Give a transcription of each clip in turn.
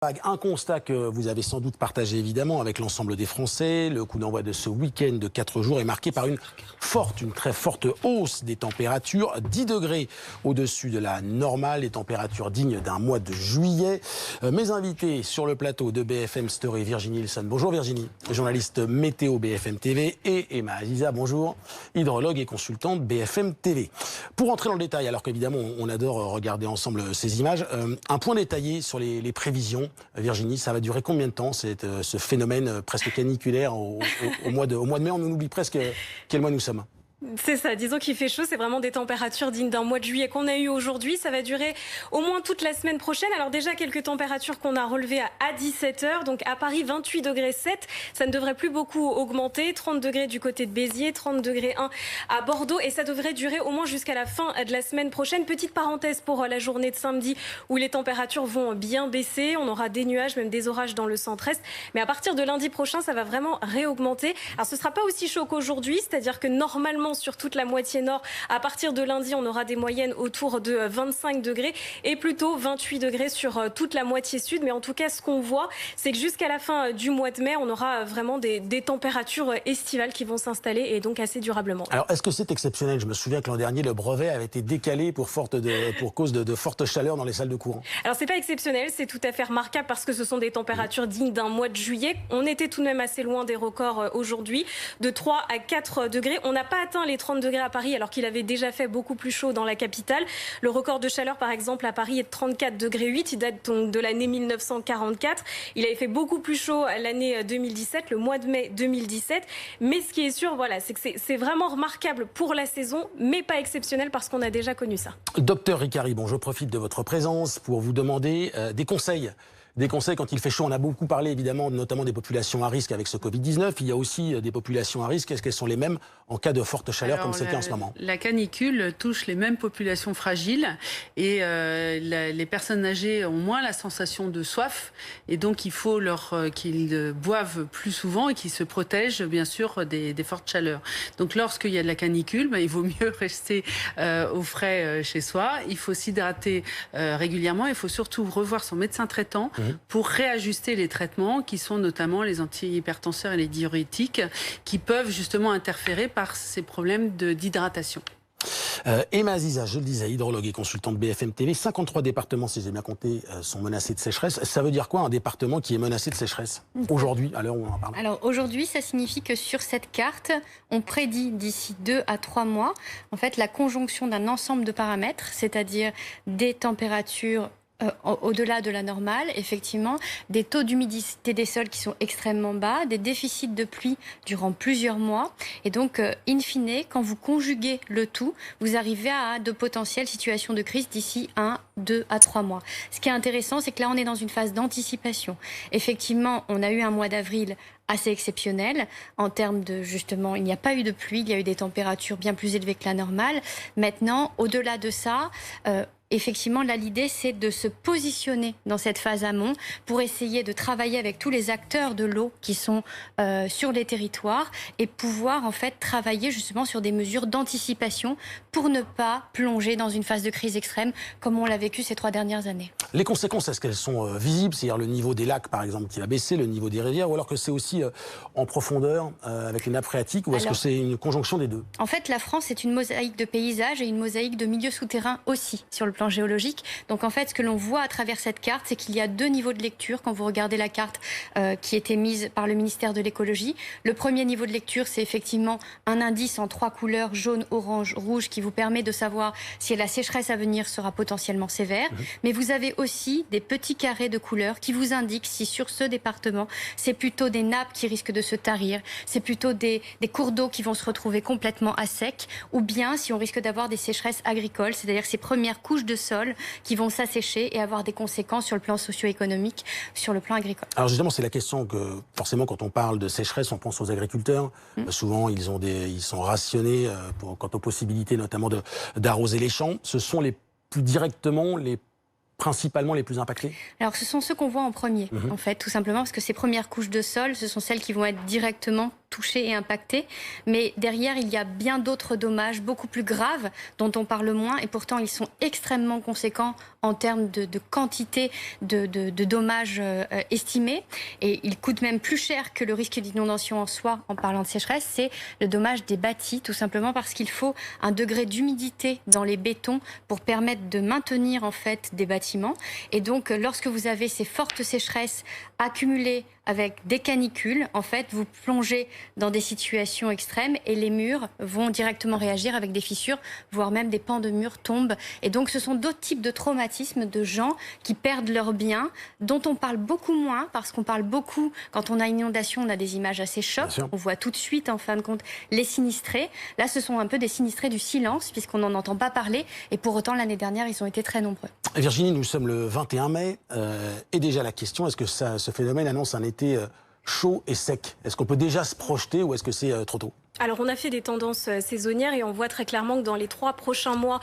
Un constat que vous avez sans doute partagé évidemment avec l'ensemble des Français. Le coup d'envoi de ce week-end de 4 jours est marqué par une très forte hausse des températures. 10 degrés au-dessus de la normale, les températures dignes d'un mois de juillet. Mes invités sur le plateau de BFM Story, Virginie Nilsson. Bonjour Virginie, journaliste météo BFM TV, et Emma Aziza, bonjour, hydrologue et consultante BFM TV. Pour entrer dans le détail, alors qu'évidemment on adore regarder ensemble ces images, un point détaillé sur les prévisions. Virginie, ça va durer combien de temps ce phénomène presque caniculaire au mois de mai? On oublie presque quel mois nous sommes. C'est ça, disons qu'il fait chaud, c'est vraiment des températures dignes d'un mois de juillet qu'on a eu aujourd'hui. Ça va durer au moins toute la semaine prochaine. Alors déjà, quelques températures qu'on a relevées à 17h. Donc à Paris, 28 degrés 7. Ça ne devrait plus beaucoup augmenter. 30 degrés du côté de Béziers, 30 degrés 1 à Bordeaux. Et ça devrait durer au moins jusqu'à la fin de la semaine prochaine. Petite parenthèse pour la journée de samedi où les températures vont bien baisser. On aura des nuages, même des orages dans le centre-est. Mais à partir de lundi prochain, ça va vraiment réaugmenter. Alors ce ne sera pas aussi chaud qu'aujourd'hui, c'est-à-dire que normalement, sur toute la moitié nord, à partir de lundi, on aura des moyennes autour de 25 degrés et plutôt 28 degrés sur toute la moitié sud. Mais en tout cas, ce qu'on voit, c'est que jusqu'à la fin du mois de mai, on aura vraiment des températures estivales qui vont s'installer et donc assez durablement. Alors, est-ce que c'est exceptionnel? Je me souviens que l'an dernier, le brevet avait été décalé pour cause de fortes chaleurs dans les salles de cours. Alors, c'est pas exceptionnel, c'est tout à fait remarquable parce que ce sont des températures dignes d'un mois de juillet. On était tout de même assez loin des records aujourd'hui, de 3 à 4 degrés. On n'a pas atteint les 30 degrés à Paris alors qu'il avait déjà fait beaucoup plus chaud dans la capitale. Le record de chaleur par exemple à Paris est de 34 degrés 8, il date donc de l'année 1944. Il avait fait beaucoup plus chaud l'année 2017, le mois de mai 2017. Mais ce qui est sûr, voilà, c'est que c'est vraiment remarquable pour la saison, mais pas exceptionnel parce qu'on a déjà connu ça. Docteur Ricari, bon, je profite de votre présence pour vous demander des conseils. Des conseils quand il fait chaud. On a beaucoup parlé évidemment notamment des populations à risque avec ce Covid-19. Il y a aussi des populations à risque. Est-ce qu'elles sont les mêmes en cas de forte chaleur comme c'est le cas en ce moment? La canicule touche les mêmes populations fragiles et les personnes âgées ont moins la sensation de soif et donc il faut qu'ils boivent plus souvent et qu'ils se protègent bien sûr des fortes chaleurs. Donc lorsqu'il y a de la canicule, il vaut mieux rester au frais chez soi. Il faut s'hydrater régulièrement. Il faut surtout revoir son médecin traitant pour réajuster les traitements qui sont notamment les antihypertenseurs et les diurétiques qui peuvent justement interférer par ces problèmes d'hydratation. Emma Aziza, je le disais, hydrologue et consultante BFM TV, 53 départements, si j'ai bien compté, sont menacés de sécheresse. Ça veut dire quoi un département qui est menacé de sécheresse aujourd'hui, à l'heure où on en parle? Alors aujourd'hui, ça signifie que sur cette carte, on prédit d'ici 2 à 3 mois, en fait, la conjonction d'un ensemble de paramètres, c'est-à-dire des températures au-delà de la normale, effectivement, des taux d'humidité des sols qui sont extrêmement bas, des déficits de pluie durant plusieurs mois. Et donc, in fine, quand vous conjuguez le tout, vous arrivez à de potentielles situations de crise d'ici 1, 2 à 3 mois. Ce qui est intéressant, c'est que là, on est dans une phase d'anticipation. Effectivement, on a eu un mois d'avril assez exceptionnel en termes de, justement, il n'y a pas eu de pluie, il y a eu des températures bien plus élevées que la normale. Maintenant, au-delà de ça, effectivement, là, l'idée, c'est de se positionner dans cette phase amont pour essayer de travailler avec tous les acteurs de l'eau qui sont sur les territoires et pouvoir, en fait, travailler justement sur des mesures d'anticipation pour ne pas plonger dans une phase de crise extrême comme on l'a vécu ces 3 dernières années. Les conséquences, est-ce qu'elles sont visibles? C'est-à-dire le niveau des lacs, par exemple, qui va baisser, le niveau des rivières, ou alors que c'est aussi en profondeur avec les nappes phréatiques, ou est-ce que c'est une conjonction des deux? En fait, la France est une mosaïque de paysages et une mosaïque de milieux souterrains aussi sur le plan géologique. Donc en fait, ce que l'on voit à travers cette carte, c'est qu'il y a 2 niveaux de lecture. Quand vous regardez la carte qui était mise par le ministère de l'écologie, le premier niveau de lecture, c'est effectivement un indice en 3 couleurs, jaune, orange, rouge, qui vous permet de savoir si la sécheresse à venir sera potentiellement sévère. Mais vous avez aussi des petits carrés de couleurs qui vous indiquent si sur ce département, c'est plutôt des nappes qui risquent de se tarir, c'est plutôt des cours d'eau qui vont se retrouver complètement à sec, ou bien si on risque d'avoir des sécheresses agricoles, c'est-à-dire ces premières couches de sol qui vont s'assécher et avoir des conséquences sur le plan socio-économique, sur le plan agricole. Alors justement, c'est la question que, forcément, quand on parle de sécheresse, on pense aux agriculteurs. Souvent, ils sont rationnés quant aux possibilités notamment d'arroser les champs. Ce sont les plus directement, principalement les plus impactés? Alors ce sont ceux qu'on voit en premier, en fait, tout simplement parce que ces premières couches de sol, ce sont celles qui vont être directement touchés et impactés. Mais derrière, il y a bien d'autres dommages beaucoup plus graves dont on parle moins et pourtant ils sont extrêmement conséquents en termes de quantité de dommages estimés. Et ils coûtent même plus cher que le risque d'inondation en soi en parlant de sécheresse. C'est le dommage des bâtis, tout simplement parce qu'il faut un degré d'humidité dans les bétons pour permettre de maintenir en fait des bâtiments. Et donc, lorsque vous avez ces fortes sécheresses accumulées avec des canicules, en fait, vous plongez dans des situations extrêmes et les murs vont directement réagir avec des fissures, voire même des pans de murs tombent. Et donc, ce sont d'autres types de traumatismes de gens qui perdent leurs biens, dont on parle beaucoup moins, parce qu'on parle beaucoup, quand on a une inondation, on a des images assez chocs. On voit tout de suite, en fin de compte, les sinistrés. Là, ce sont un peu des sinistrés du silence, puisqu'on n'en entend pas parler. Et pour autant, l'année dernière, ils ont été très nombreux. Virginie, nous sommes le 21 mai. Et déjà la question, est-ce que ce phénomène annonce un été chaud et sec? Est-ce qu'on peut déjà se projeter ou est-ce que c'est trop tôt? Alors, on a fait des tendances saisonnières et on voit très clairement que dans les 3 prochains mois,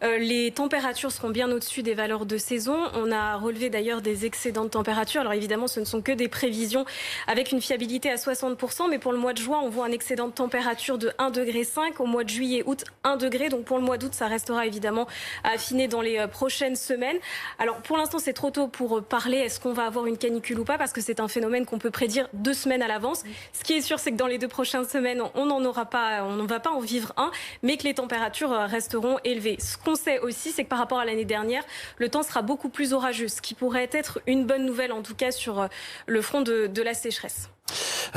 les températures seront bien au-dessus des valeurs de saison. On a relevé d'ailleurs des excédents de température. Alors évidemment, ce ne sont que des prévisions avec une fiabilité à 60%, mais pour le mois de juin, on voit un excédent de température de 1,5 degré. Au mois de juillet, août, 1 degré. Donc pour le mois d'août, ça restera évidemment à affiner dans les prochaines semaines. Alors pour l'instant, c'est trop tôt pour parler est-ce qu'on va avoir une canicule ou pas, parce que c'est un phénomène qu'on peut prédire 2 semaines à l'avance. Ce qui est sûr, c'est que dans les 2 prochaines semaines, on ne va pas en vivre un, mais que les températures resteront élevées. Ce qu'on sait aussi, c'est que par rapport à l'année dernière, le temps sera beaucoup plus orageux, ce qui pourrait être une bonne nouvelle, en tout cas sur le front de la sécheresse.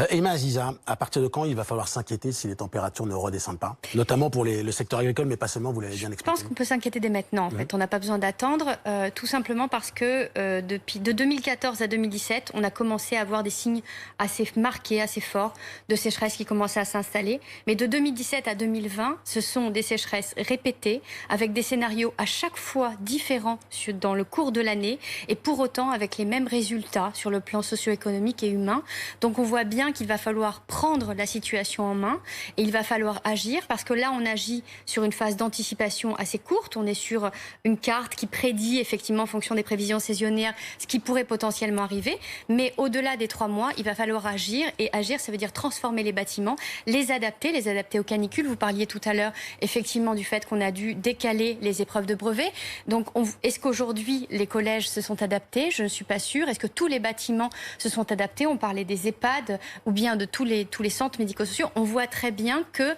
Emma Aziza, à partir de quand il va falloir s'inquiéter si les températures ne redescendent pas? Notamment pour le secteur agricole, mais pas seulement, vous l'avez bien expliqué. Je pense qu'on peut s'inquiéter dès maintenant, en fait. On n'a pas besoin d'attendre, tout simplement parce que de 2014 à 2017, on a commencé à avoir des signes assez marqués, assez forts de sécheresse qui commençaient à s'installer. Mais de 2017 à 2020, ce sont des sécheresses répétées, avec des scénarios à chaque fois différents dans le cours de l'année, et pour autant avec les mêmes résultats sur le plan socio-économique et humain. Donc on voit bien qu'il va falloir prendre la situation en main et il va falloir agir, parce que là on agit sur une phase d'anticipation assez courte. On est sur une carte qui prédit effectivement en fonction des prévisions saisonnières ce qui pourrait potentiellement arriver, mais au-delà des 3 mois, il va falloir agir, et agir, ça veut dire transformer les bâtiments, les adapter aux canicules. Vous parliez tout à l'heure effectivement du fait qu'on a dû décaler les épreuves de brevet. Donc est-ce qu'aujourd'hui les collèges se sont adaptés? Je ne suis pas sûre. Est-ce que tous les bâtiments se sont adaptés? On parlait des EHPAD ou bien de tous les centres médico-sociaux. On voit très bien que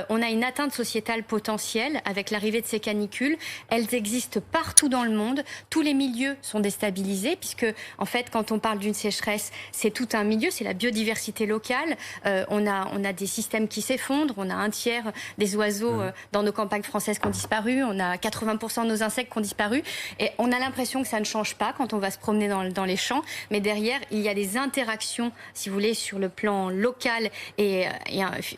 on a une atteinte sociétale potentielle avec l'arrivée de ces canicules. Elles existent partout dans le monde. Tous les milieux sont déstabilisés, puisque en fait, quand on parle d'une sécheresse, c'est tout un milieu, c'est la biodiversité locale. On a des systèmes qui s'effondrent. On a un tiers des oiseaux dans nos campagnes françaises qui ont disparu. On a 80% de nos insectes qui ont disparu. Et on a l'impression que ça ne change pas quand on va se promener dans les champs. Mais derrière, il y a des interactions, si vous voulez, sur le plan local et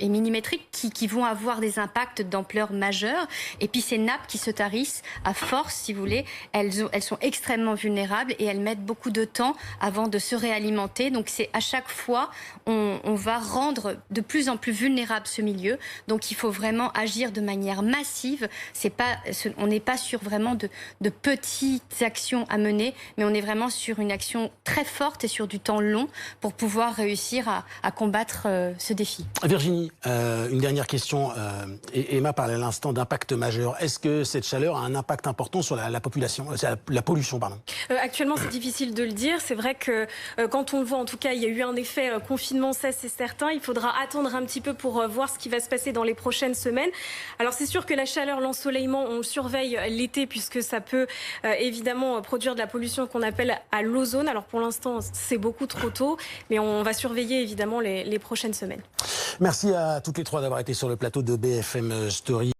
millimétrique qui vont avoir des impacts d'ampleur majeure. Et puis ces nappes qui se tarissent à force, si vous voulez, elles sont extrêmement vulnérables et elles mettent beaucoup de temps avant de se réalimenter. Donc c'est à chaque fois, on va rendre de plus en plus vulnérable ce milieu. Donc il faut vraiment agir de manière massive. On n'est pas sur vraiment de petites actions à mener, mais on est vraiment sur une action très forte et sur du temps long pour pouvoir réussir à combattre ce défi. Virginie, une dernière question. Emma parlait à l'instant d'impact majeur. Est-ce que cette chaleur a un impact important sur la population, la pollution, pardon? Actuellement, c'est difficile de le dire. C'est vrai que quand on le voit, en tout cas, il y a eu un effet confinement, ça c'est certain. Il faudra attendre un petit peu pour voir ce qui va se passer dans les prochaines semaines. Alors c'est sûr que la chaleur, l'ensoleillement, on surveille l'été puisque ça peut évidemment produire de la pollution qu'on appelle à l'ozone. Alors pour l'instant, c'est beaucoup trop tôt, mais on va surveiller évidemment les prochaines semaines. Merci à toutes les 3 d'avoir été sur le plateau de BFM Story.